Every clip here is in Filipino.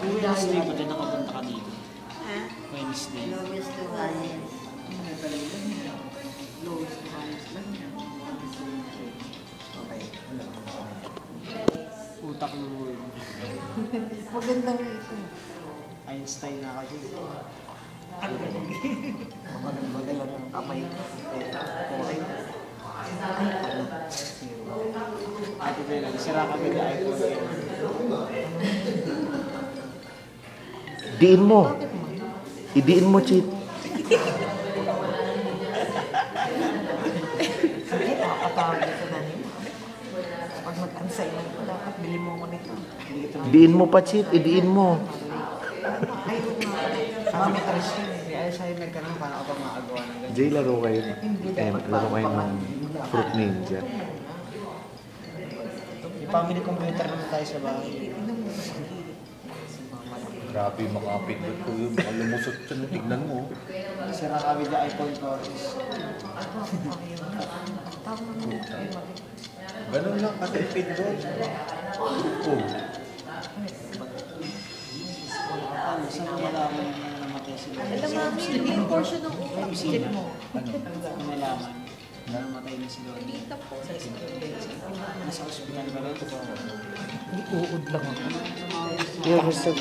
Wednesday ba din nakapunta ka dito? Ha? Wednesday. Lowest to highest. Lowest to highest lang. Okay. Utak ng world. Magandang ito. Einstein na kasi. Magalang ang kamay. Okay. Ate Bella, sira ka ba yung iPhone? Diin mo. Idiin mo, cheat. Sige, nakakatawag ito na niyo. Pag mag-ansay na ito, dapat bili mo ako nito. Diin mo pa, cheat. Idiin mo. Ayun nga. Sabi ko rin siya. Ay, sa'yo nagkaroon paano ako makagawa ng ganyan. Jay, laro kayo. Laro kayo ng Fruit Ninja. May family computer naman tayo sa bahay. Grabe, makapit ko yun. Baka lumusot siya. Tignan mo. Sira kami yung iPhone 4. Ganun lang katipid doon. Oh. Ano, saan mo malaman na namatay sila? Alam mo, yung portion ng utak Sino? mo. Ano nalaman? Na namatay na sila. Dito po sa school. Nasa ospital ba rin? Uud lang ako. You're so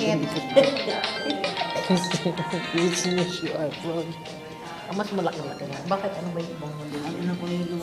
Business you are from. Mas malaki-laki na. Bakit ano ba yung ibang Ano na po yung